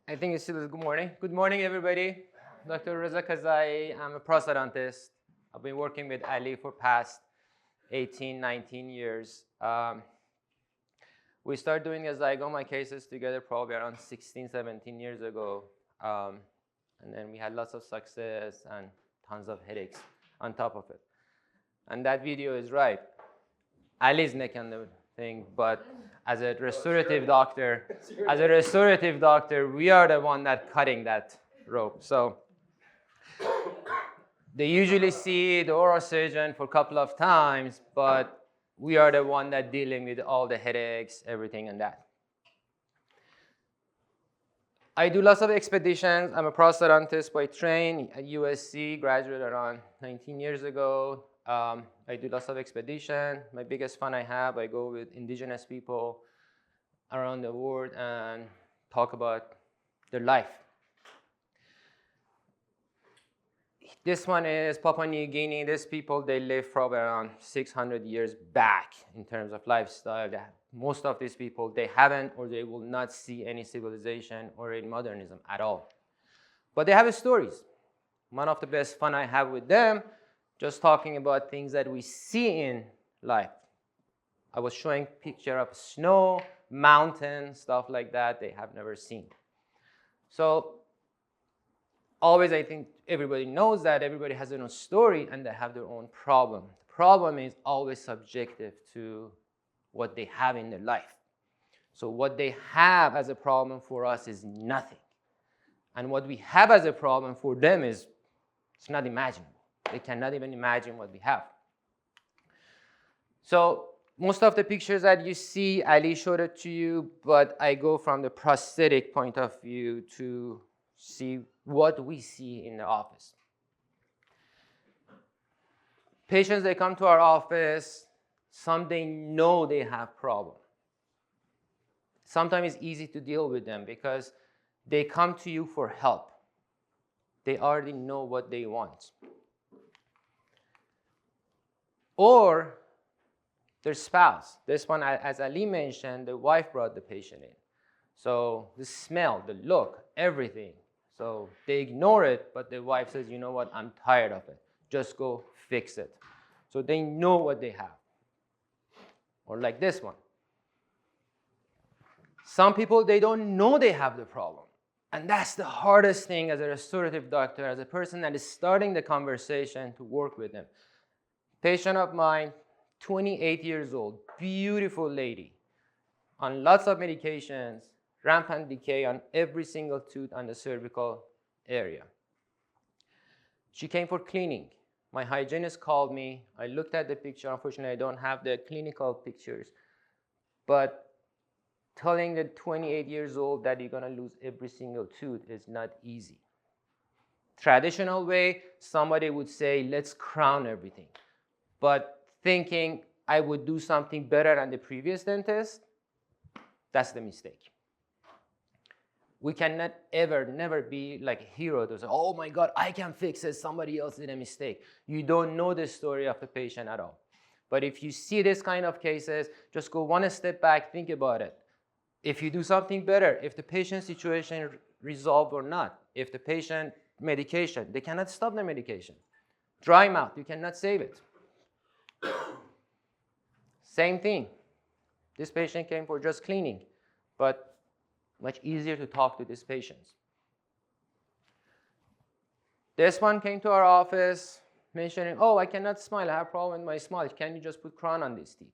I think it's still good morning. Good morning, everybody. Dr. Khazaie. I'm a prosthodontist. I've been working with Ali for past 18, 19 years. We started doing a zygoma cases together probably around 16, 17 years ago. And then we had lots of success and tons of headaches on top of it. And that video is right. Ali's neck on the thing, but as a restorative doctor, we are the one that cutting that rope. So they usually see the oral surgeon for a couple of times, but we are the one that dealing with all the headaches, everything and that. I do lots of expeditions. I'm a prosthodontist by train at USC, graduated around 19 years ago. I do lots of expedition. My biggest fun I have, I go with indigenous people around the world and talk about their life. This one is Papua New Guinea. These people, they live probably around 600 years back in terms of lifestyle. Most of these people, they haven't or they will not see any civilization or any modernism at all. But they have stories. One of the best fun I have with them, just talking about things that we see in life. I was showing picture of snow, mountain, stuff like that they have never seen. So always I think everybody knows that everybody has their own story and they have their own problem. The problem is always subjective to what they have in their life. So what they have as a problem for us is nothing. And what we have as a problem for them is, it's not imaginable. They cannot even imagine what we have. So most of the pictures that you see, Ali showed it to you, but I go from the prosthetic point of view to see what we see in the office. Patients, they come to our office, some they know they have problem. Sometimes it's easy to deal with them because they come to you for help. They already know what they want. Or their spouse. This one, as Ali mentioned, the wife brought the patient in. So the smell, the look, everything. So they ignore it, but the wife says, you know what, I'm tired of it. Just go fix it. So they know what they have. Or like this one. Some people, they don't know they have the problem. And that's the hardest thing as a restorative doctor, as a person that is starting the conversation to work with them. Patient of mine, 28 years old, beautiful lady, on lots of medications, rampant decay on every single tooth on the cervical area. She came for cleaning. My hygienist called me. I looked at the picture. Unfortunately, I don't have the clinical pictures. But telling the 28 years old that you're going to lose every single tooth is not easy. Traditional way, somebody would say, let's crown everything. But thinking I would do something better than the previous dentist, that's the mistake. We cannot ever, never be like a hero to say, oh my God, I can fix it, somebody else did a mistake. You don't know the story of the patient at all. But if you see this kind of cases, just go one step back, think about it. If you do something better, if the patient's situation resolved or not, if the patient medication, they cannot stop the medication. Dry mouth, you cannot save it. Same thing. This patient came for just cleaning, but much easier to talk to these patients. This one came to our office mentioning, oh, I cannot smile. I have a problem with my smile. Can you just put crown on these teeth?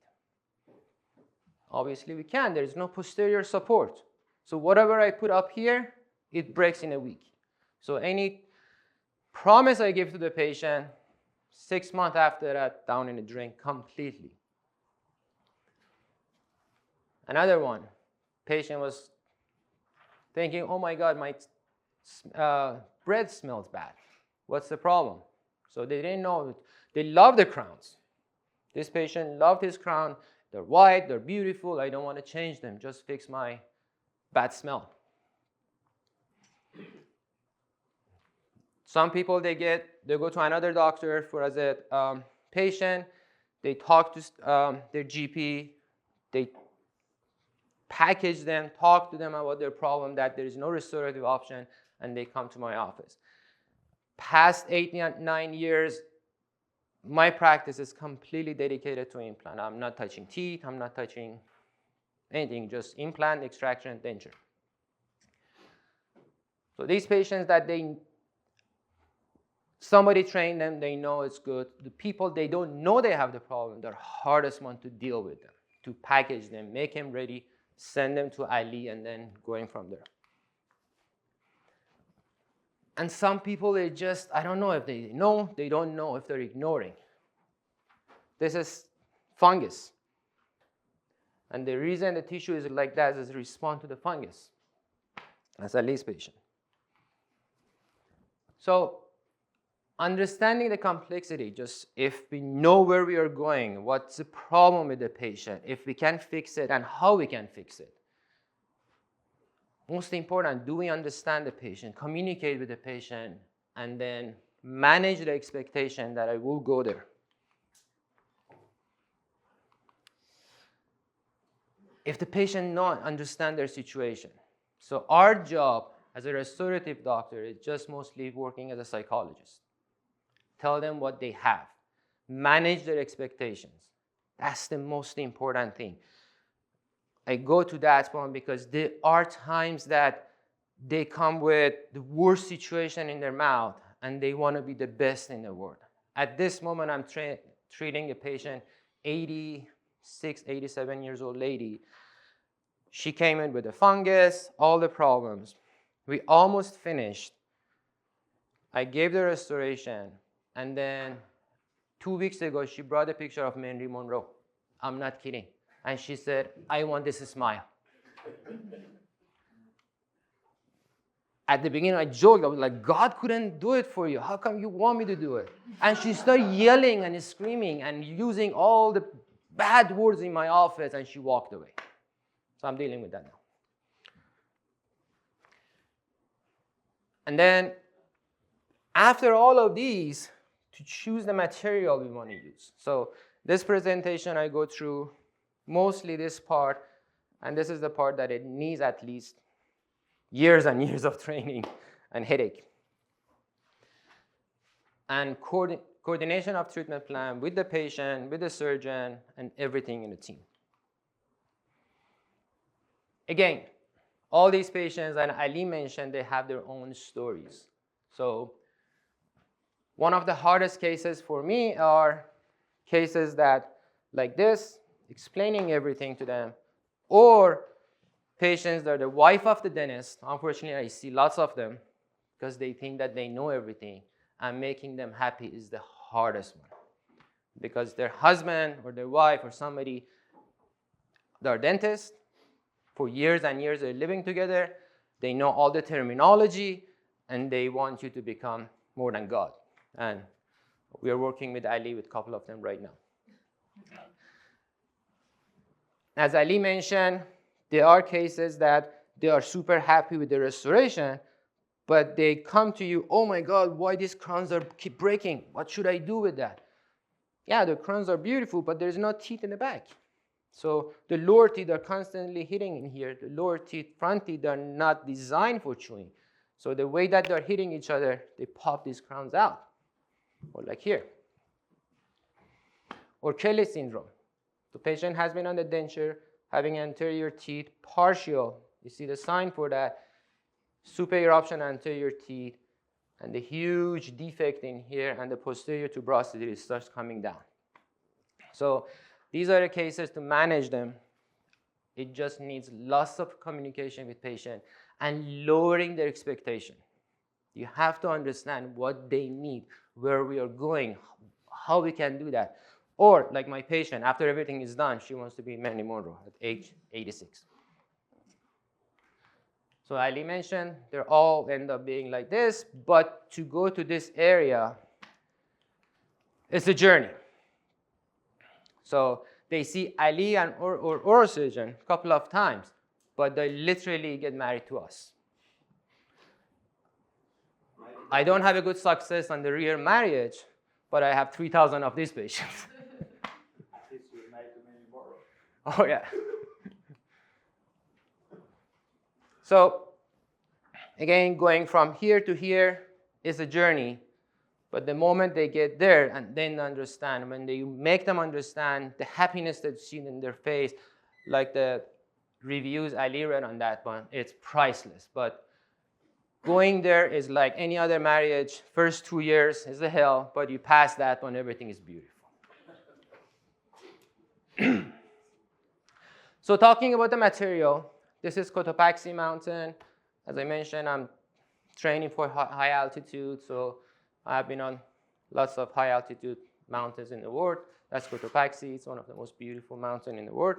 Obviously, we can. There is no posterior support. So whatever I put up here, it breaks in a week. So any promise I give to the patient, 6 months after that, down in the drain completely. Another one, patient was thinking, oh my God, my breath smells bad. What's the problem? So they didn't know. They love the crowns. This patient loved his crown. They're white, they're beautiful. I don't want to change them. Just fix my bad smell. Some people, they go to another doctor for as a patient. They talk to their GP. They package them, talk to them about their problem, that there is no restorative option, and they come to my office. Past 9 years, my practice is completely dedicated to implant. I'm not touching teeth, I'm not touching anything, just implant, extraction, denture. So these patients that somebody trained them, they know it's good. The people, they don't know they have the problem, they're hardest one to deal with them, to package them, make them ready, send them to Ali, and then going from there. And some people, they just, I don't know if they know, they don't know if they're ignoring. This is fungus. And the reason the tissue is like that is to respond to the fungus. That's Ali's patient. So understanding the complexity, just if we know where we are going, what's the problem with the patient, if we can fix it and how we can fix it. Most important, do we understand the patient, communicate with the patient, and then manage the expectation that I will go there. If the patient not understand their situation. So our job as a restorative doctor is just mostly working as a psychologist. Tell them what they have. Manage their expectations. That's the most important thing. I go to that one because there are times that they come with the worst situation in their mouth and they want to be the best in the world. At this moment, I'm treating a patient, 86, 87 years old lady. She came in with a fungus, all the problems. We almost finished. I gave the restoration, and then 2 weeks ago, she brought a picture of Marilyn Monroe. I'm not kidding. And she said, I want this smile. At the beginning, I joked. I was like, God couldn't do it for you. How come you want me to do it? And she started yelling and screaming and using all the bad words in my office, and she walked away. So I'm dealing with that now. And then after all of these, to choose the material we want to use. So this presentation, I go through mostly this part, and this is the part that it needs at least years and years of training and headache. And coordination of treatment plan with the patient, with the surgeon, and everything in the team. Again, all these patients, and Ali mentioned, they have their own stories. So one of the hardest cases for me are cases that, like this, explaining everything to them, or patients that are the wife of the dentist. Unfortunately, I see lots of them because they think that they know everything, and making them happy is the hardest one. Because their husband or their wife or somebody, they're dentists, for years and years they're living together, they know all the terminology, and they want you to become more than God. And we are working with Ali with a couple of them right now. As Ali mentioned, there are cases that they are super happy with the restoration, but they come to you, oh my God, why these crowns keep breaking? What should I do with that? Yeah, the crowns are beautiful, but there's no teeth in the back. So the lower teeth are constantly hitting in here. The lower teeth, front teeth are not designed for chewing. So the way that they're hitting each other, they pop these crowns out, or like here. Or Kelly syndrome. The patient has been on the denture, having anterior teeth partial. You see the sign for that. Superior option anterior teeth, and the huge defect in here, and the posterior tuberosity starts coming down. So these are the cases to manage them. It just needs lots of communication with patient and lowering their expectation. You have to understand what they need, where we are going, how we can do that. Or like my patient, after everything is done, she wants to be Marilyn Monroe at age 86. So Ali mentioned, they all end up being like this, but to go to this area, it's a journey. So they see Ali and or oral surgeon a couple of times, but they literally get married to us. I don't have a good success on the real marriage, but I have 3,000 of these patients. Oh yeah. So again, going from here to here is a journey. But the moment they get there and then understand, when they make them understand the happiness that's seen in their face, like the reviews Ali read on that one, it's priceless. But going there is like any other marriage. First 2 years is a hell, but you pass that one, everything is beautiful. So talking about the material, this is Cotopaxi Mountain. As I mentioned, I'm training for high altitude, so I've been on lots of high altitude mountains in the world. That's Cotopaxi. It's one of the most beautiful mountains in the world.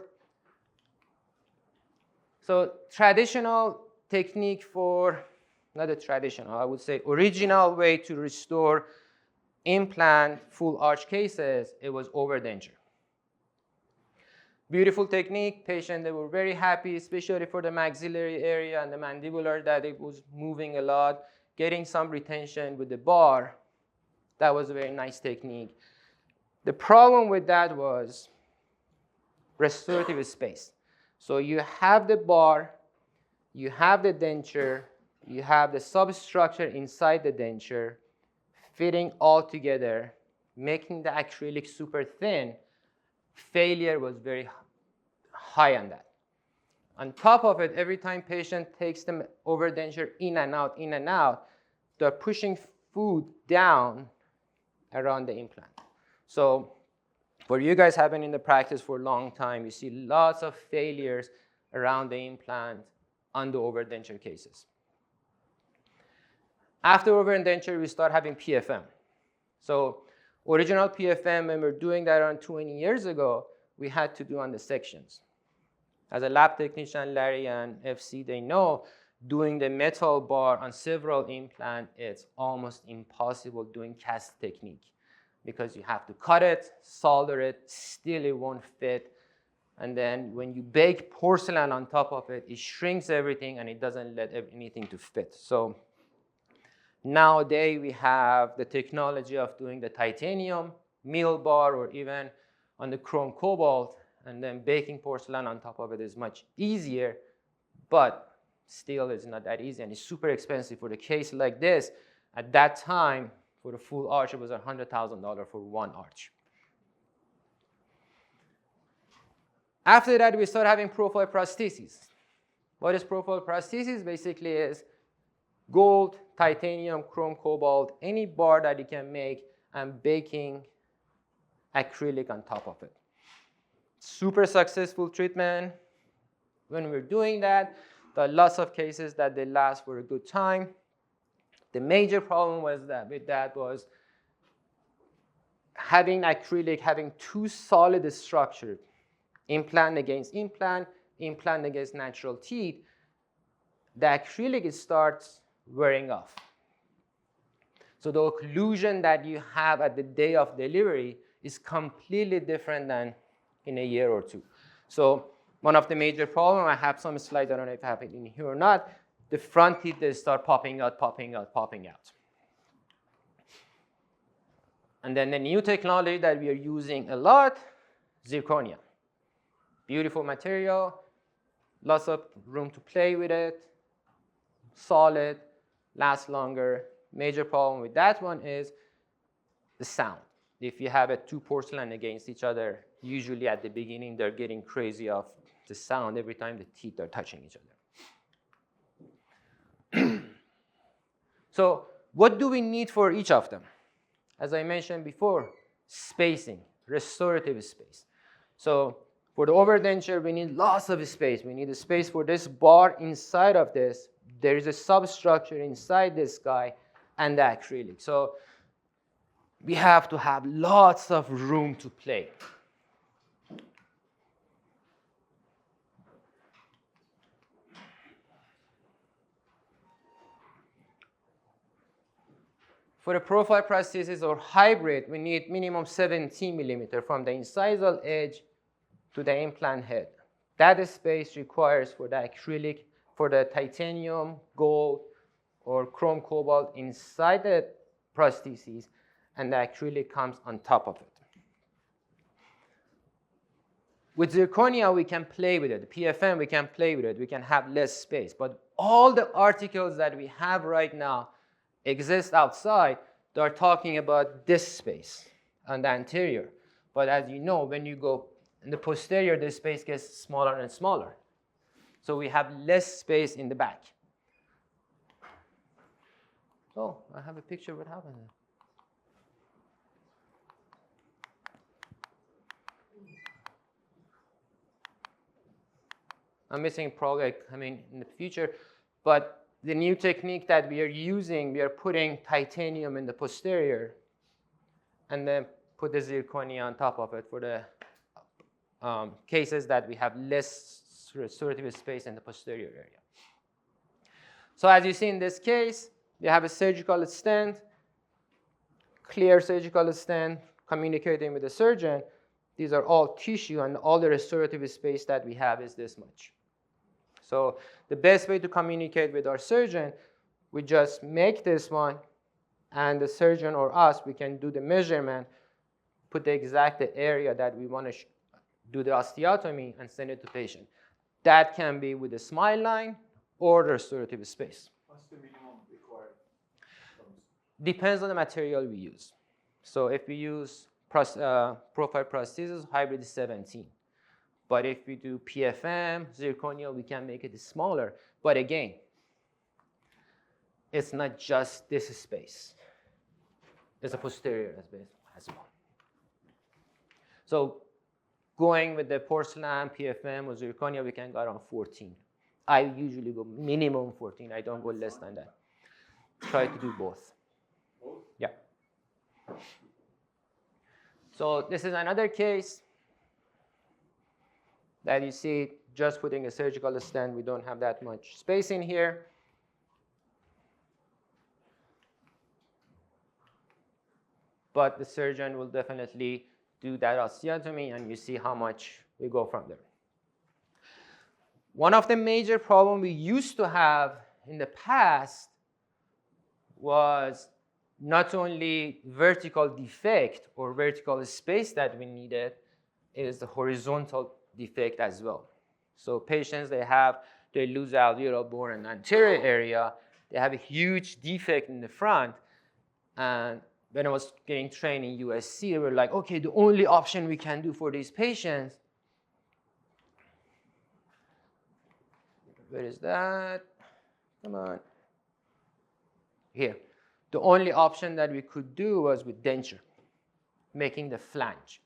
So traditional technique for, not a traditional, I would say original way to restore implant full arch cases, it was overdenture. Beautiful technique. Patient, they were very happy, especially for the maxillary area and the mandibular, that it was moving a lot, getting some retention with the bar. That was a very nice technique. The problem with that was restorative space. So you have the bar, you have the denture, you have the substructure inside the denture, fitting all together, making the acrylic super thin. Failure was very high on that. On top of it, every time patient takes the overdenture in and out, they're pushing food down around the implant. So for you guys have been in the practice for a long time, you see lots of failures around the implant on the overdenture cases. After overdenture, we start having PFM. So original PFM, when we were doing that around 20 years ago, we had to do on the sections. As a lab technician, Larry and FC, they know doing the metal bar on several implants, it's almost impossible doing cast technique because you have to cut it, solder it, still it won't fit. And then when you bake porcelain on top of it, it shrinks everything and it doesn't let anything to fit. So nowadays we have the technology of doing the titanium mill bar or even on the chrome cobalt, and then baking porcelain on top of it is much easier, but still it's not that easy and it's super expensive for the case like this. At that time, for the full arch, it was $100,000 for one arch. After that, we start having profile prostheses. What is profile prostheses? Basically is gold, titanium, chrome, cobalt, any bar that you can make and baking acrylic on top of it. Super successful treatment. When we're doing that, there are lots of cases that they last for a good time. The major problem was that with that was having acrylic having too solid a structure, implant against implant, implant against natural teeth, the acrylic starts wearing off. So the occlusion that you have at the day of delivery is completely different than in a year or two. So one of the major problems, I have some slides, I don't know if I have it in here or not, the front teeth, they start popping out. And then the new technology that we are using a lot, zirconia. Beautiful material, lots of room to play with it, solid, lasts longer. Major problem with that one is the sound. If you have two porcelain against each other, usually at the beginning they're getting crazy of the sound every time the teeth are touching each other. So what do we need for each of them? As I mentioned before, spacing, restorative space. So for the overdenture, we need lots of space. We need a space for this bar inside of this. There is a substructure inside this guy and the acrylic. So we have to have lots of room to play. For a profile prosthesis or hybrid, we need minimum 17 millimeter from the incisal edge to the implant head. That space requires for the acrylic, for the titanium, gold, or chrome cobalt inside the prosthesis, and the acrylic comes on top of it. With zirconia, we can play with it. PFM, we can play with it. We can have less space. But all the articles that we have right now exist outside. They're talking about this space on the anterior. But as you know, when you go in the posterior, the space gets smaller and smaller. So we have less space in the back. Oh, I have a picture of what happened there. I'm missing probably coming in the future, but the new technique that we are using, we are putting titanium in the posterior and then put the zirconia on top of it for the cases that we have less restorative space in the posterior area. So as you see in this case, we have a surgical stent, clear surgical stent, communicating with the surgeon. These are all tissue, and all the restorative space that we have is this much. So the best way to communicate with our surgeon, we just make this one, and the surgeon or us, we can do the measurement, put the exact area that we want to do the osteotomy, and send it to patient. That can be with a smile line or restorative space. What's the minimum required? Depends on the material we use. So if we use profile prosthesis, hybrid is 17. But if we do PFM, zirconia, we can make it smaller. But again, it's not just this space. It's a posterior space as well. So going with the porcelain, PFM, or zirconia, we can go around 14. I usually go minimum 14. I don't go less than that. Try to do both. Both? Yeah. So this is another case that you see just putting a surgical stent. We don't have that much space in here. But the surgeon will definitely do that osteotomy, and you see how much we go from there. One of the major problems we used to have in the past was not only vertical defect or vertical space that we needed, is the horizontal defect as well. So patients, they lose alveolar bone and anterior area. They have a huge defect in the front. And when I was getting trained in USC, they were like, okay, the only option we can do for these patients, where is that? Come on. Here. The only option that we could do was with denture, making the flange.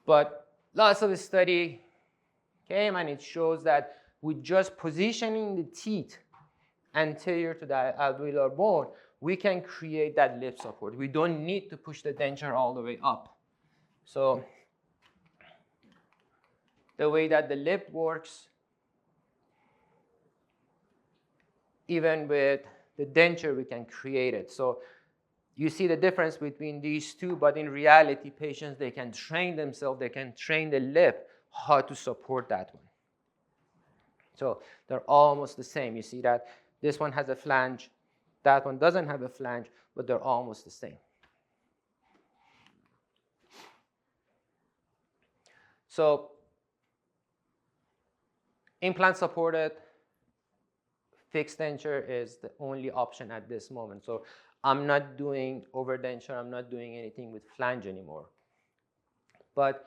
But lots of study came, and it shows that with just positioning the teeth anterior to the alveolar bone, we can create that lip support. We don't need to push the denture all the way up. So the way that the lip works, even with the denture, we can create it. So you see the difference between these two, but in reality, patients, they can train themselves, they can train the lip how to support that one. So they're almost the same. You see that this one has a flange, that one doesn't have a flange, but they're almost the same. So implant supported fixed denture is the only option at this moment. So I'm not doing overdenture. I'm not doing anything with flange anymore. But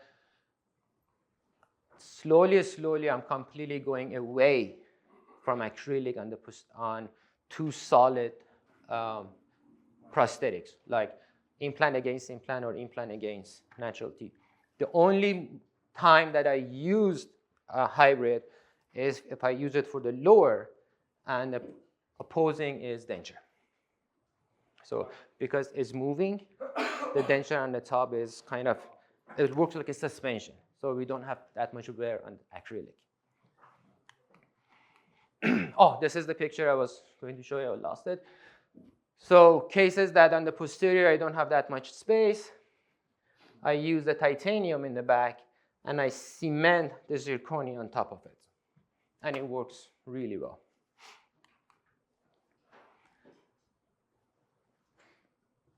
slowly, I'm completely going away from acrylic on two solid prosthetics, like implant against implant or implant against natural teeth. The only time that I used a hybrid is if I use it for the lower, and the opposing is denture. So because it's moving, the denture on the top is kind of, it works like a suspension. So we don't have that much wear on acrylic. Oh, this is the picture I was going to show you. I lost it. So cases that on the posterior, I don't have that much space. I use the titanium in the back, and I cement the zirconia on top of it. And it works really well.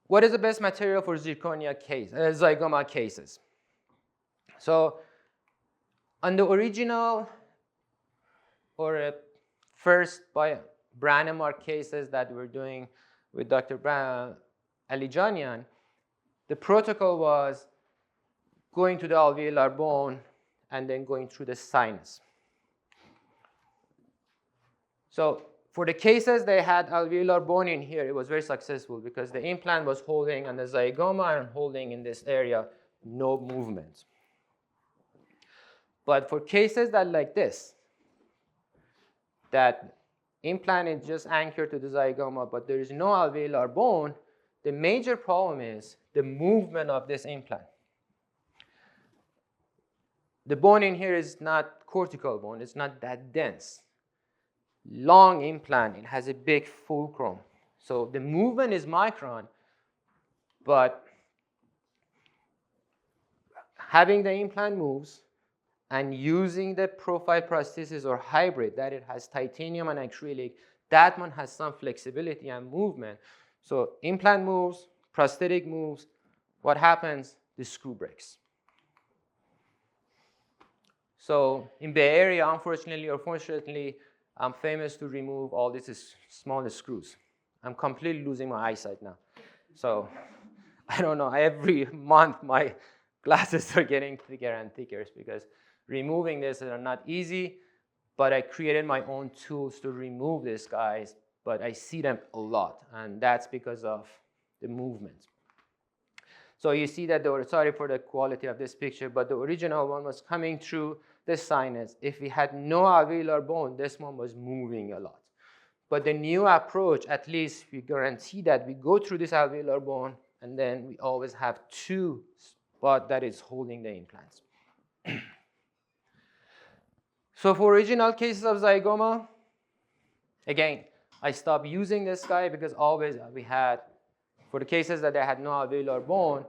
What is the best material for zirconia case, zygoma cases? So on the original or first by Brannemark cases that we're doing with Dr. Alijanian, the protocol was going to the alveolar bone and then going through the sinus. So for the cases they had alveolar bone in here, it was very successful because the implant was holding on the zygoma and holding in this area, no movement. But for cases that like this, that implant is just anchored to the zygoma, but there is no alveolar bone, the major problem is the movement of this implant. The bone in here is not cortical bone, it's not that dense. Long implant, it has a big fulcrum. So the movement is micron, but having the implant moves and using the profile prosthesis or hybrid that it has titanium and acrylic, that one has some flexibility and movement. So implant moves, prosthetic moves, what happens? The screw breaks. So in Bay Area, unfortunately or fortunately, I'm famous to remove all these small screws. I'm completely losing my eyesight now. So I don't know, every month my glasses are getting thicker and thicker because removing this are not easy, but I created my own tools to remove these guys, but I see them a lot, and that's because of the movement. So you see that, sorry for the quality of this picture, but the original one was coming through the sinus. If we had no alveolar bone, this one was moving a lot. But the new approach, at least we guarantee that we go through this alveolar bone, and then we always have two spots that is holding the implants. So for original cases of zygoma, again, I stopped using this guy because always we had, for the cases that they had no alveolar bone,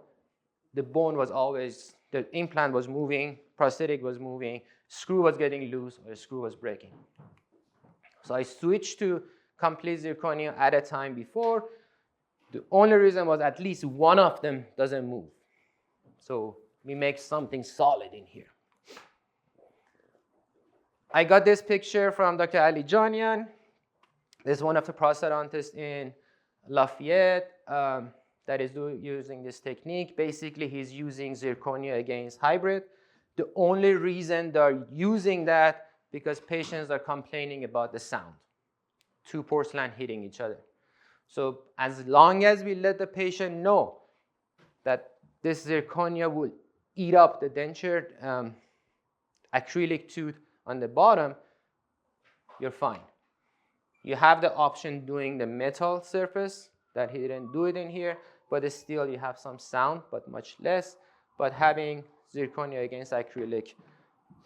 the bone was always, the implant was moving, prosthetic was moving, screw was getting loose, or screw was breaking. So I switched to complete zirconia at a time before. The only reason was at least one of them doesn't move. So we make something solid in here. I got this picture from Dr. Alijanian. This is one of the prosthodontists in Lafayette that is using this technique. Basically, he's using zirconia against hybrid. The only reason they're using that because patients are complaining about the sound, two porcelain hitting each other. So as long as we let the patient know that this zirconia will eat up the denture, acrylic tooth on the bottom, you're fine. You have the option doing the metal surface that he didn't do it in here, but still you have some sound, but much less. But having zirconia against acrylic,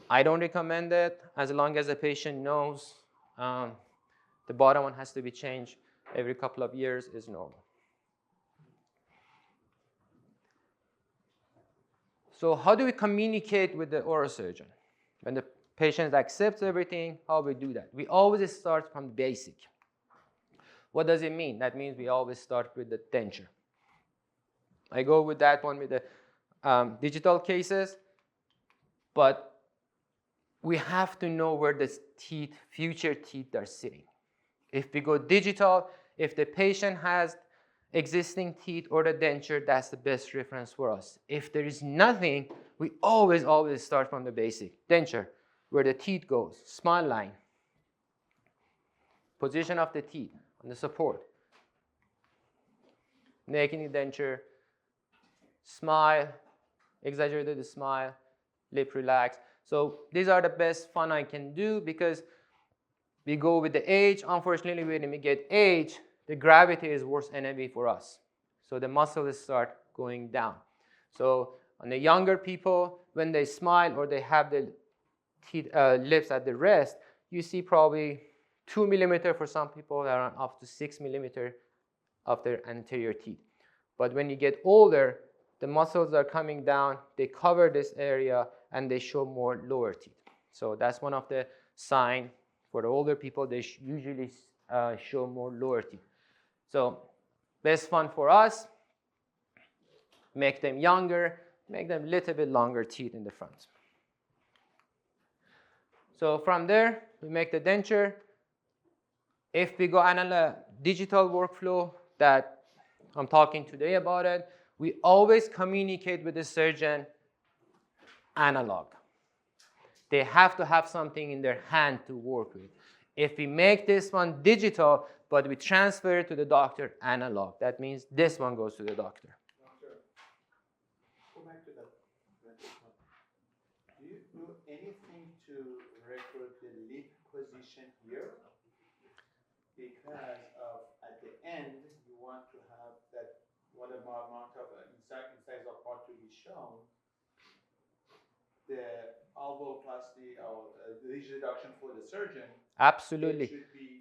I don't recommend it as long as the patient knows the bottom one has to be changed every couple of years is normal. So how do we communicate with the oral surgeon? When the patient accepts everything, how we do that? We always start from basic. What does it mean? That means we always start with the denture. I go with that one with the digital cases, but we have to know where the teeth, future teeth are sitting. If we go digital, if the patient has existing teeth or the denture, that's the best reference for us. If there is nothing, we always start from the basic. Denture, where the teeth goes, smile line, position of the teeth on the support, making the denture, smile, exaggerated the smile, lip relax. So these are the best fun I can do because we go with the age. Unfortunately, when we get age, the gravity is worse enemy for us. So the muscles start going down. So on the younger people, when they smile or they have the teeth, lips at the rest, you see probably 2 millimeters for some people, around up to 6 millimeters of their anterior teeth. But when you get older, the muscles are coming down, they cover this area, and they show more lower teeth. So that's one of the signs for the older people, they usually show more lower teeth. So best fun for us, make them younger, make them a little bit longer teeth in the front. So from there, we make the denture. If we go analog digital workflow that I'm talking today about it, we always communicate with the surgeon analog. They have to have something in their hand to work with. If we make this one digital, but we transfer it to the doctor analog, that means this one goes to the doctor. Doctor, go back to that. Do you do anything to record the lip position here? Because at the end, you want to have that whatever amount of incisor part to be shown. The alveoplasty or the ridge reduction for the surgeon. Absolutely.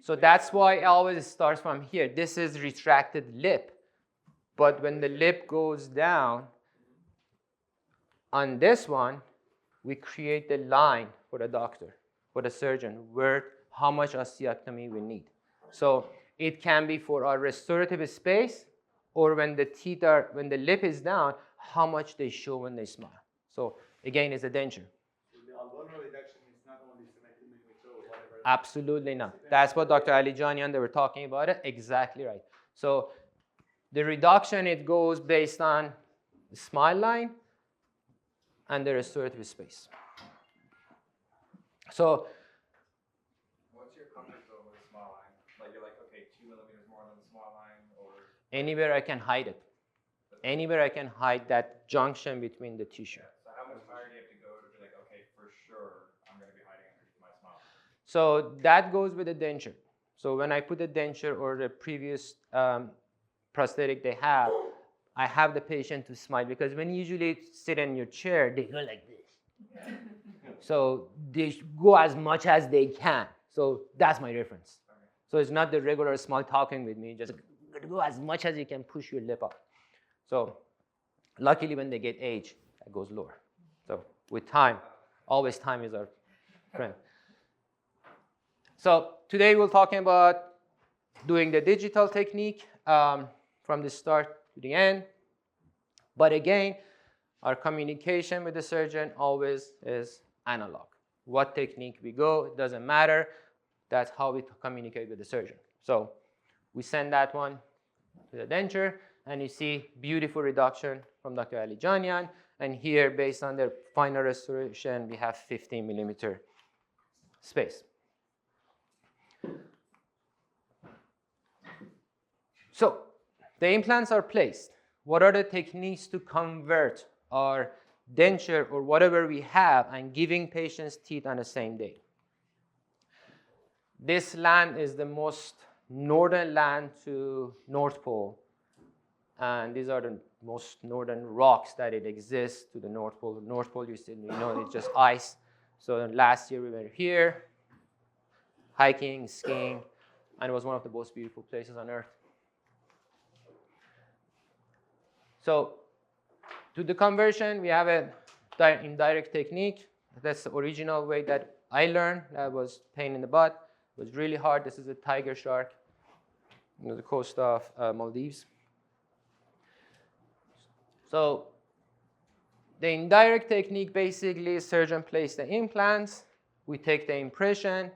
So that's why it always starts from here. This is retracted lip. But when the lip goes down, on this one, we create the line for the doctor, for the surgeon, where how much osteotomy we need. So it can be for our restorative space, or when the teeth are, when the lip is down, how much they show when they smile. So again, it's a denture. So the alveolar reduction is not only 70 millimeter or whatever. Absolutely not. That's what Dr. Alijanian, they were talking about it. Exactly right. So the reduction, it goes based on the smile line and the restorative space. So what's your comfort zone with the smile line? Like you're like, okay, 2 millimeters more than the smile line, or anywhere I can hide it. Anywhere I can hide that junction between the tissue. so how much higher do you have to go to be like, okay, for sure, I'm going to be hiding underneath my smile line? So that goes with the denture. So when I put the denture or the previous prosthetic they have, I have the patient to smile, because when you usually sit in your chair, they go like this. So they go as much as they can. So that's my reference. Okay. So it's not the regular smile talking with me, just go as much as you can, push your lip up. So luckily when they get age, that goes lower. So with time, always time is our friend. So today we're talking about doing the digital technique from the start to the end. But again, our communication with the surgeon always is analog. What technique we go, it doesn't matter. That's how we communicate with the surgeon. So we send that one to the denture, and you see beautiful reduction from Dr. Alijanian. And here, based on their final restoration, we have 15 millimeter space. So the implants are placed. What are the techniques to convert our denture or whatever we have and giving patients teeth on the same day? This land is the most northern land to North Pole. And these are the most northern rocks that it exists to the North Pole. North Pole, you know, it's just ice. So last year we were here, hiking, skiing, and it was one of the most beautiful places on earth. So to the conversion, we have an indirect technique. That's the original way that I learned. That was pain in the butt. It was really hard. This is a tiger shark on the coast of Maldives. So the indirect technique, basically, surgeon place the implants. We take the impression,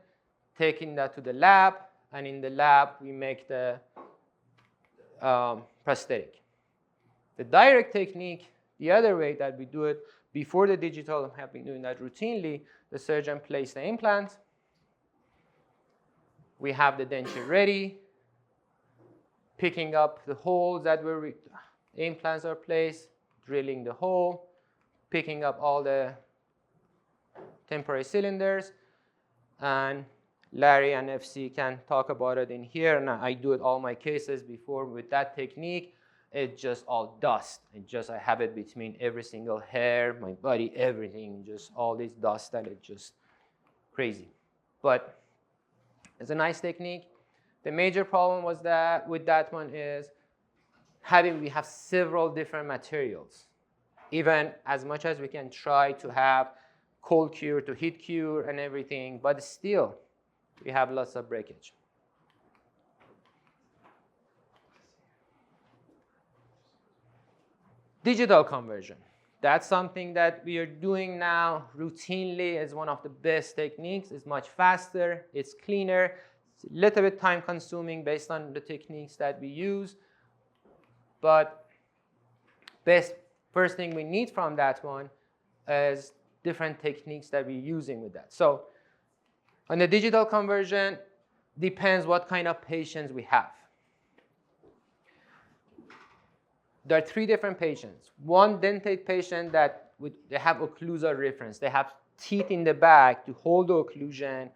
taking that to the lab, and in the lab, we make the prosthetic. The direct technique, the other way that we do it, before the digital, I have been doing that routinely, the surgeon places the implant. We have the denture ready, picking up the holes that were implants are placed, drilling the hole, picking up all the temporary cylinders, and Larry and FC can talk about it in here, and I do it all my cases before with that technique. It's just all dust. I have it between every single hair, my body, everything, just all this dust that it's just crazy. But it's a nice technique. The major problem was that with that one is we have several different materials. Even as much as we can try to have cold cure to heat cure and everything, but still we have lots of breakage. Digital conversion. That's something that we are doing now routinely as one of the best techniques. It's much faster, it's cleaner, it's a little bit time consuming based on the techniques that we use. But first thing we need from that one is different techniques that we're using with that. So on the digital conversion, depends what kind of patients we have. There are 3 different patients. One dentate patient that they have occlusal reference. They have teeth in the back to hold the occlusion,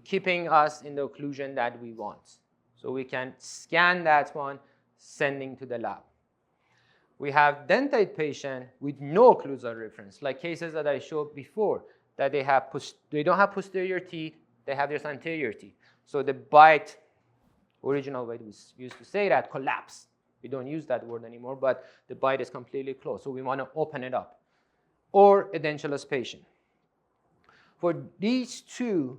keeping us in the occlusion that we want. So we can scan that one, sending to the lab. We have dentate patient with no occlusal reference, like cases that I showed before, that they don't have posterior teeth, they have just anterior teeth. So the bite, original way we used to say that, collapse. We don't use that word anymore, but the bite is completely closed. So we want to open it up. Or a dentulous patient. For these 2,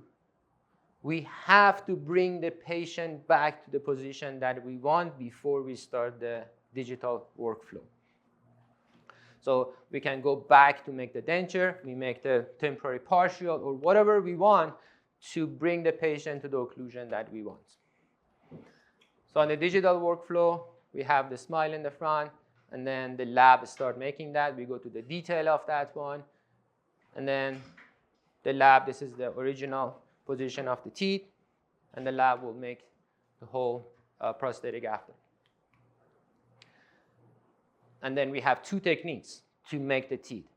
we have to bring the patient back to the position that we want before we start the digital workflow. So we can go back to make the denture, we make the temporary partial, or whatever we want to bring the patient to the occlusion that we want. So on the digital workflow, we have the smile in the front, and then the lab start making that. We go to the detail of that one. And then the lab, this is the original position of the teeth, and the lab will make the whole prosthetic after. And then we have 2 techniques to make the teeth.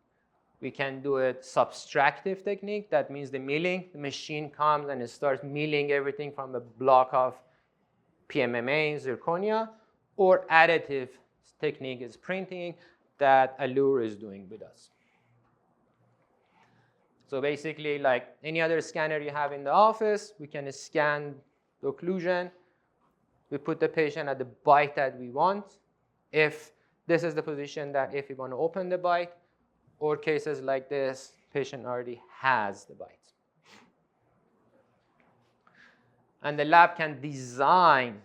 We can do a subtractive technique. That means the milling. The machine comes and it starts milling everything from a block of PMMA, zirconia, or additive technique is printing that Allure is doing with us. So basically, like any other scanner you have in the office, we can scan the occlusion. We put the patient at the bite that we want. If this is the position that if we want to open the bite, or cases like this, patient already has the bite. And the lab can design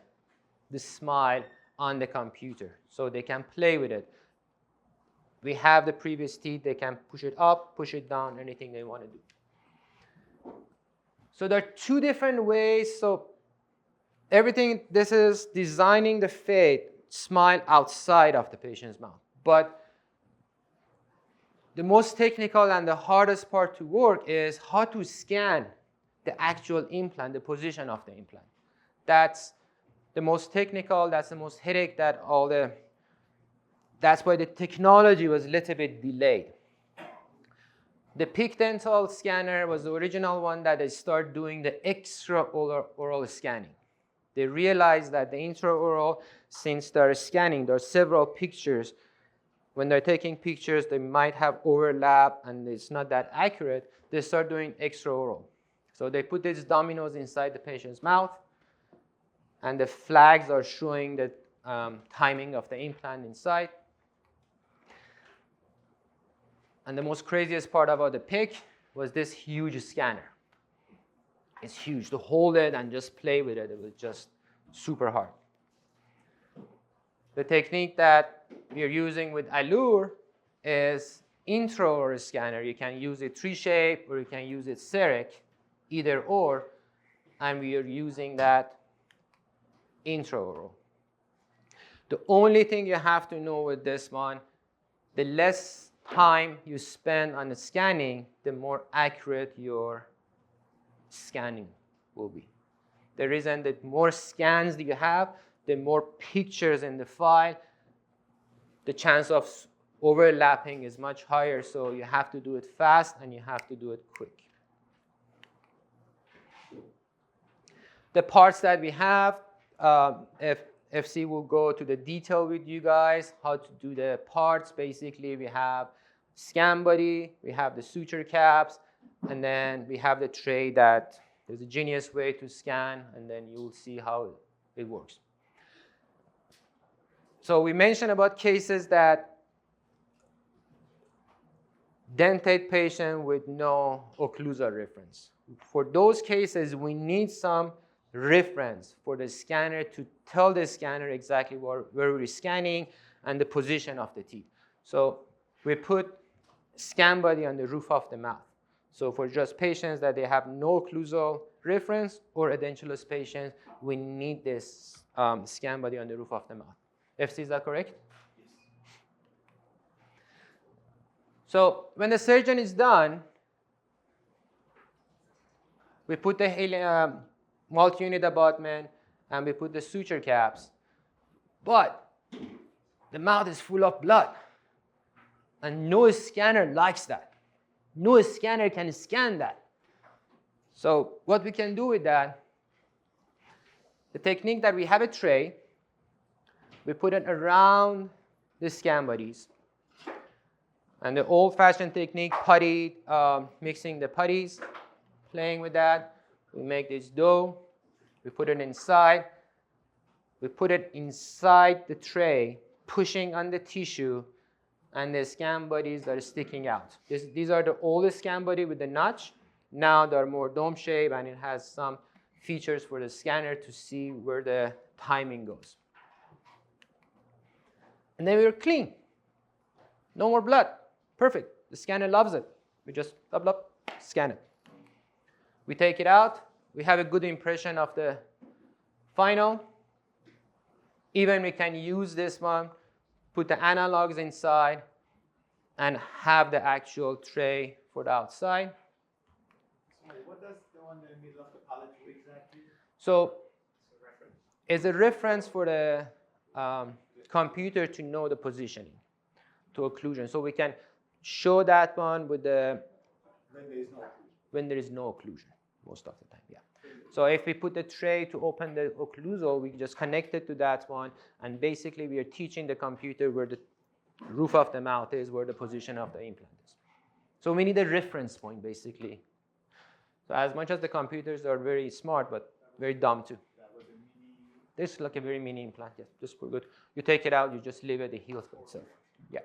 the smile on the computer, so they can play with it. We have the previous teeth, they can push it up, push it down, anything they want to do. So there are 2 different ways. So everything, this is designing the fade smile outside of the patient's mouth. But the most technical and the hardest part to work is how to scan the actual implant, the position of the implant. That's the most technical, that's the most headache, that's why the technology was a little bit delayed. The Peak Dental scanner was the original one that they started doing the extraoral scanning. They realized that the intraoral, since they're scanning, there are several pictures. When they're taking pictures, they might have overlap and it's not that accurate. They start doing extraoral. So they put these dominoes inside the patient's mouth, and the flags are showing the timing of the implant inside. And the most craziest part about the PIC was this huge scanner. It's huge. To hold it and just play with it, it was just super hard. The technique that we are using with Allure is intraoral scanner. You can use it 3-shape or you can use it CEREC, either or, and we are using that intraoral. The only thing you have to know with this one, the less time you spend on the scanning, the more accurate your scanning will be. The reason that more scans that you have, the more pictures in the file, the chance of overlapping is much higher, so you have to do it fast and you have to do it quick. The parts that we have, if FC will go to the detail with you guys, how to do the parts. Basically, we have scan body, we have the suture caps, and then we have the tray that there's a genius way to scan, and then you'll see how it works. So we mentioned about cases that dentate patient with no occlusal reference. For those cases, we need some reference for the scanner to tell the scanner exactly where we're scanning and the position of the teeth. So we put scan body on the roof of the mouth. So for just patients that they have no occlusal reference or edentulous patients, we need this scan body on the roof of the mouth. FC, is that correct? So when the surgeon is done, we put the multi-unit abutment and we put the suture caps. But the mouth is full of blood. And no scanner likes that. No scanner can scan that. So what we can do with that, the technique that we have a tray, we put it around the scan bodies. And the old-fashioned technique, putty, mixing the putties, playing with that. We make this dough. We put it inside. We put it inside the tray, pushing on the tissue, and the scan bodies are sticking out. These are the oldest scan body with the notch. Now they're more dome shape, and it has some features for the scanner to see where the timing goes. And then we're clean. No more blood. Perfect. The scanner loves it. We just blah, blah, scan it. We take it out. We have a good impression of the final. Even we can use this one, put the analogs inside, and have the actual tray for the outside. Sorry, what does the one in the middle of the palette do exactly? So it's a reference for the computer to know the positioning to occlusion. So we can show that one with the when there is no occlusion, most of the time, yeah. So if we put the tray to open the occlusal, we just connect it to that one, and basically we are teaching the computer where the roof of the mouth is, where the position of the implant is. So we need a reference point, basically. So as much as the computers are very smart, but very dumb too. This is like a very mini implant, yes, just for good. You take it out, you just leave it, it heals by itself. Yeah.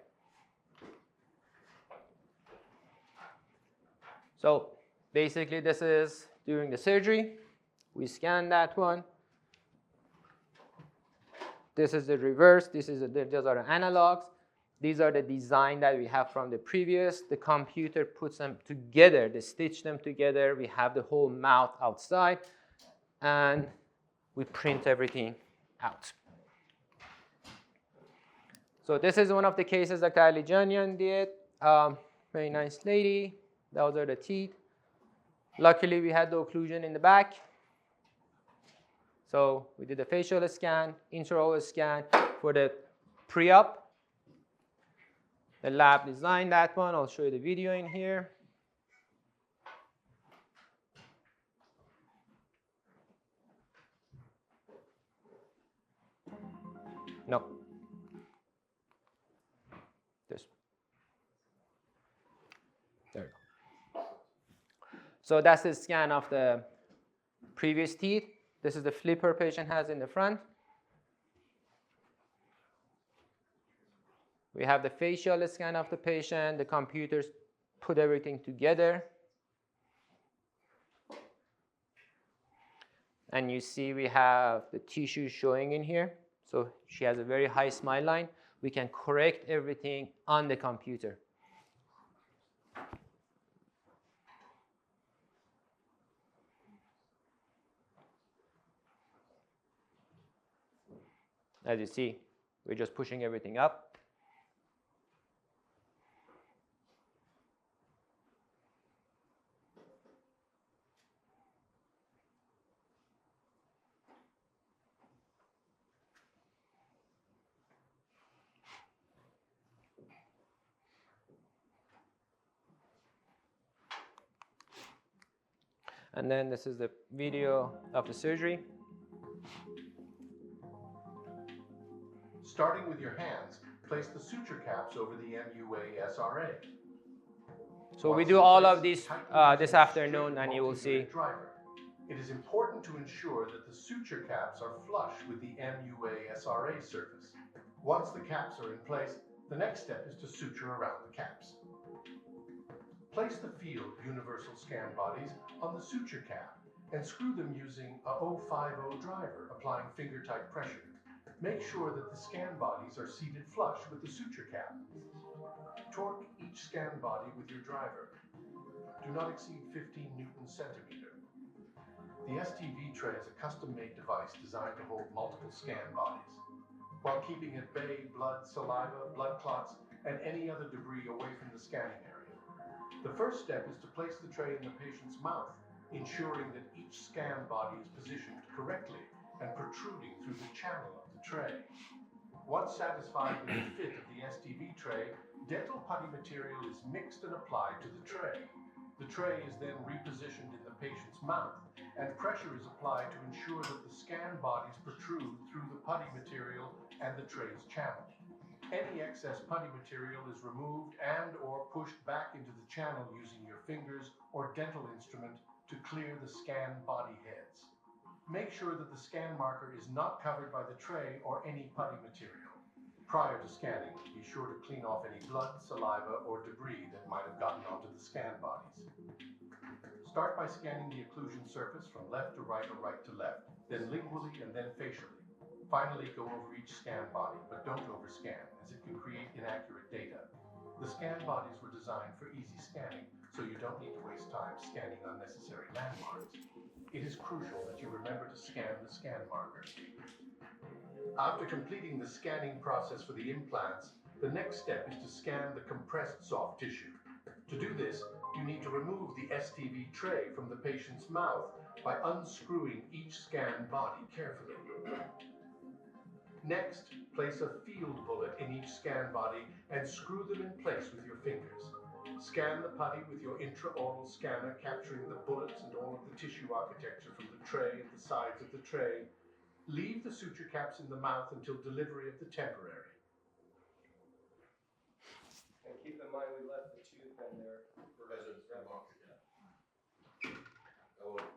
So basically this is during the surgery. We scan that one. This is the reverse. These are the analogs. These are the design that we have from the previous. The computer puts them together. They stitch them together. We have the whole mouth outside. And we print everything out. So this is one of the cases that Alijanian did. Very nice lady. Those are the teeth. Luckily, we had the occlusion in the back. So we did a facial scan, intraoral scan for the pre-op. The lab designed that one. I'll show you the video in here. No. This. There you go. So that's the scan of the previous teeth. This is the flipper patient has in the front. We have the facial scan of the patient. The computers put everything together. And you see we have the tissue showing in here. So she has a very high smile line. We can correct everything on the computer. As you see, we're just pushing everything up. And then this is the video of the surgery. Starting with your hands, place the suture caps over the MUA SRA. So we do all of these this afternoon, and you will see. It is important to ensure that the suture caps are flush with the MUA SRA surface. Once the caps are in place, the next step is to suture around the caps. Place the field universal scan bodies on the suture cap and screw them using a 050 driver, applying finger-tight pressure. Make sure that the scan bodies are seated flush with the suture cap. To Torque each scan body with your driver. Do not exceed 15 Newton centimeter. The STV tray is a custom-made device designed to hold multiple scan bodies, while keeping at bay blood, saliva, blood clots, and any other debris away from the scanning area. The first step is to place the tray in the patient's mouth, ensuring that each scan body is positioned correctly and protruding through the channel of the tray. Once satisfied with the fit of the STV tray, dental putty material is mixed and applied to the tray. The tray is then repositioned in the patient's mouth, and pressure is applied to ensure that the scan bodies protrude through the putty material and the tray's channel. Any excess putty material is removed and or pushed back into the channel using your fingers or dental instrument to clear the scan body heads. Make sure that the scan marker is not covered by the tray or any putty material. Prior to scanning, be sure to clean off any blood, saliva, or debris that might have gotten onto the scan bodies. Start by scanning the occlusion surface from left to right or right to left, then lingually and then facially. Finally, go over each scan body, but don't overscan, as it can create inaccurate data. The scan bodies were designed for easy scanning, so you don't need to waste time scanning unnecessary landmarks. It is crucial that you remember to scan the scan marker. After completing the scanning process for the implants, the next step is to scan the compressed soft tissue. To do this, you need to remove the STV tray from the patient's mouth by unscrewing each scan body carefully. Next, place a field bullet in each scan body and screw them in place with your fingers. Scan the putty with your intraoral scanner, capturing the bullets and all of the tissue architecture from the tray and the sides of the tray. Leave the suture caps in the mouth until delivery of the temporary. And keep in mind we left the tooth in there for reference.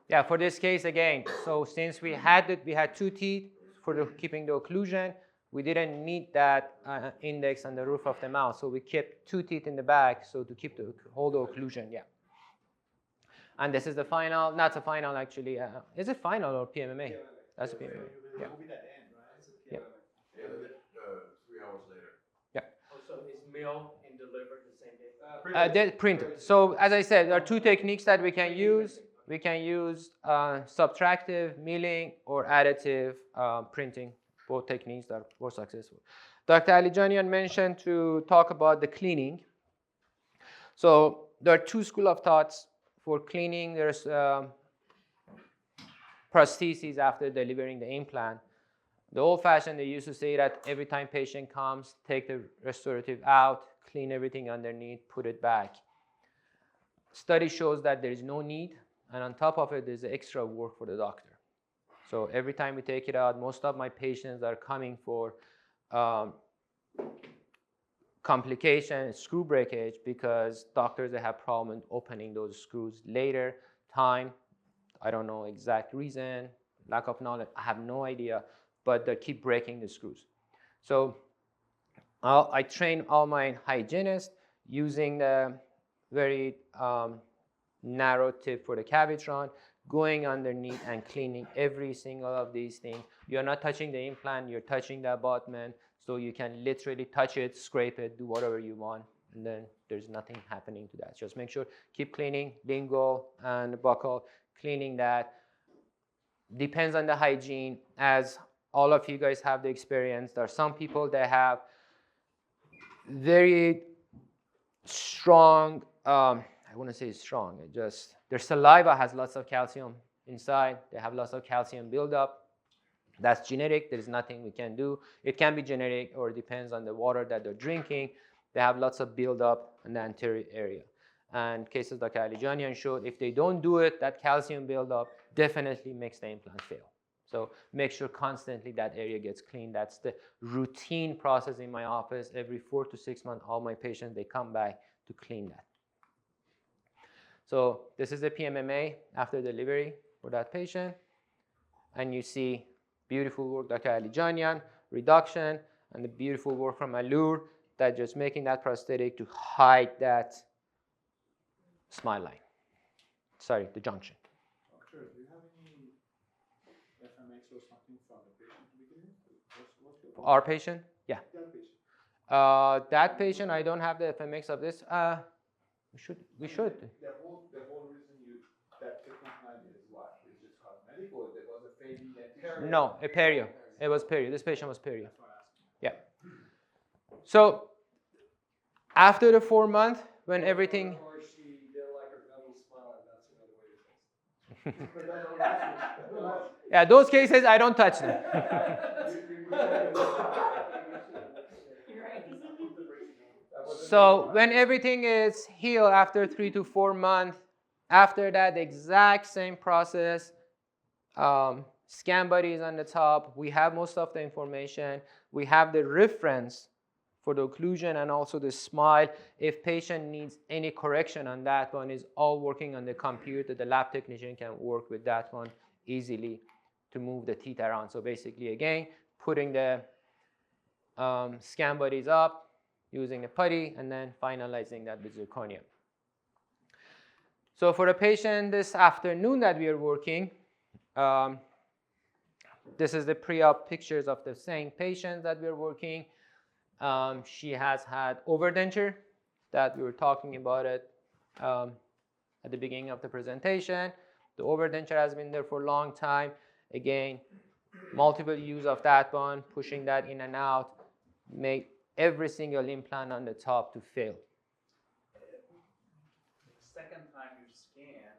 Yeah, for this case again, so since we had 2 teeth for keeping the occlusion, we didn't need that index on the roof of the mouth, so we kept 2 teeth in the back, so to keep hold the occlusion, yeah. And this is the final, not the final actually. Is it final or PMMA? That's a PMMA. Yeah. Yeah. 3 hours later. Yeah. Also, is mailed and delivered the same day? They're printed. So as I said, there are 2 techniques that we can use. We can use subtractive milling or additive printing. Both techniques that were successful. Dr. Alijanian mentioned to talk about the cleaning. So there are 2 schools of thoughts for cleaning. There's prostheses after delivering the implant. The old-fashioned, they used to say that every time patient comes, take the restorative out, clean everything underneath, put it back. Study shows that there is no need, and on top of it, there's extra work for the doctor. So every time we take it out, most of my patients are coming for complication, screw breakage, because doctors, they have problem opening those screws later, time, I don't know exact reason, lack of knowledge, I have no idea, but they keep breaking the screws. So I train all my hygienists using the very narrow tip for the cavitron, going underneath and cleaning every single of these things. You're not touching the implant, you're touching the abutment, so you can literally touch it, scrape it, do whatever you want, and then there's nothing happening to that. Just make sure, keep cleaning, lingual and buccal, cleaning that. Depends on the hygiene, as all of you guys have the experience. There are some people that have very strong, I wouldn't say strong, it just, their saliva has lots of calcium inside. They have lots of calcium buildup. That's genetic. There is nothing we can do. It can be genetic, or it depends on the water that they're drinking. They have lots of buildup in the anterior area. And cases like Alijanian showed, if they don't do it, that calcium buildup definitely makes the implant fail. So make sure constantly that area gets cleaned. That's the routine process in my office. Every 4 to 6 months, all my patients, they come back to clean that. So this is the PMMA after delivery for that patient. And you see beautiful work, Dr. Alijanian, reduction, and the beautiful work from Allure, that just making that prosthetic to hide that smile line. Sorry, the junction. Doctor, do you have any FMX or something from the patient to begin with? What's your Our patient? Yeah. That patient. That patient, I don't have the FMX of this. We should. The whole reason that took time is what? Is just cosmetic, or there was a fading dentary? No, a perio. It was perio. This patient was perio. Yeah. So after the 4 month, when everything. Or she didn't like her double smile, and that's another way to fix it. Yeah, those cases I don't touch them. So when everything is healed after 3 to 4 months, after that, the exact same process. Scan body is on the top. We have most of the information. We have the reference for the occlusion and also the smile. If patient needs any correction on that one, is all working on the computer. The lab technician can work with that one easily to move the teeth around. So basically, again, putting the scan bodies up, using a putty, and then finalizing that with zirconium. So for the patient this afternoon that we are working, this is the pre-op pictures of the same patient that we're working. She has had overdenture that we were talking about it at the beginning of the presentation. The overdenture has been there for a long time. Again, multiple use of that one, pushing that in and out, make every single implant on the top to fail. Second time you scan,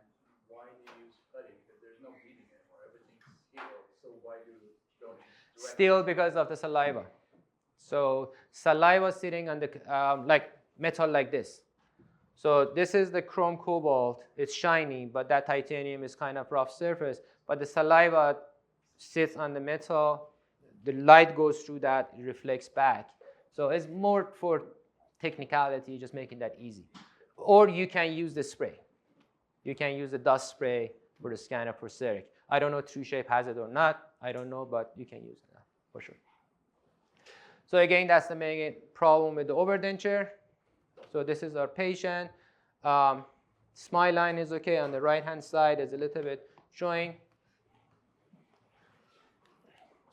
why do you use putty? Because there's no bleeding anymore. Everything's healed. So why do you don't direct? Still because of the saliva. So saliva sitting on the like metal like this. So this is the chrome cobalt. It's shiny, but that titanium is kind of rough surface. But the saliva sits on the metal. The light goes through that, it reflects back. So it's more for technicality, just making that easy. Or you can use the spray. You can use the dust spray for the scanner for CEREC. I don't know if TrueShape has it or not. I don't know, but you can use that for sure. So again, that's the main problem with the overdenture. So this is our patient. Smile line is okay on the right-hand side. It's a little bit showing.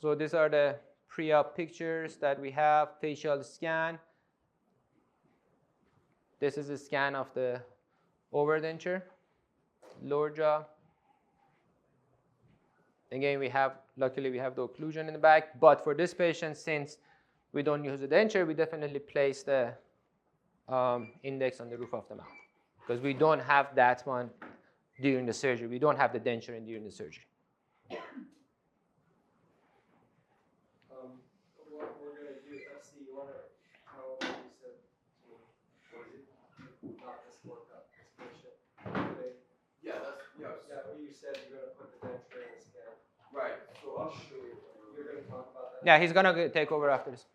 So these are the pre-op pictures that we have, facial scan. This is a scan of the overdenture, lower jaw. Again, luckily we have the occlusion in the back, but for this patient, since we don't use the denture, we definitely place the index on the roof of the mouth because we don't have that one during the surgery. We don't have the denture in during the surgery. What we're going to do, FC, you want to tell what you said to knock this work up, this patient today? Yeah, Yeah, what you said you're going to put the denture in the scan. right. So I'll show you. You're going to talk about that? Yeah, he's going to take over after this.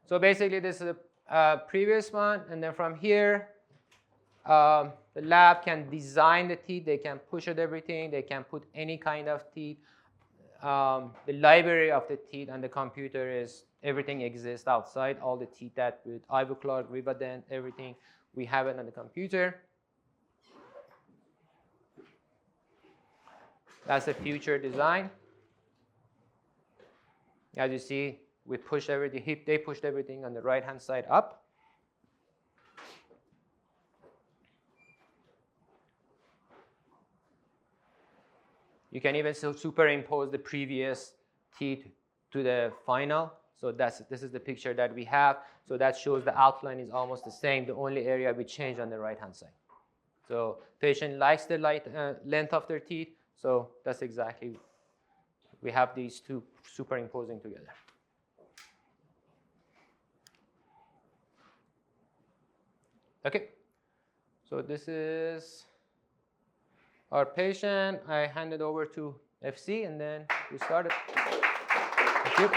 So basically, this is the previous one. And then from here, the lab can design the teeth. They can push at everything. They can put any kind of teeth. The library of the teeth on the computer is everything exists outside. All the teeth that with Ivoclar, Rivadent, everything, we have it on the computer. That's the future design. As you see, we pushed everything, they pushed everything on the right-hand side up. You can even superimpose the previous teeth to the final. So this is the picture that we have. So that shows the outline is almost the same. The only area we changed on the right-hand side. So patient likes the length of their teeth. So that's exactly, we have these two superimposing together. Okay, so this is our patient. I hand it over to FC and then we started. Thank you.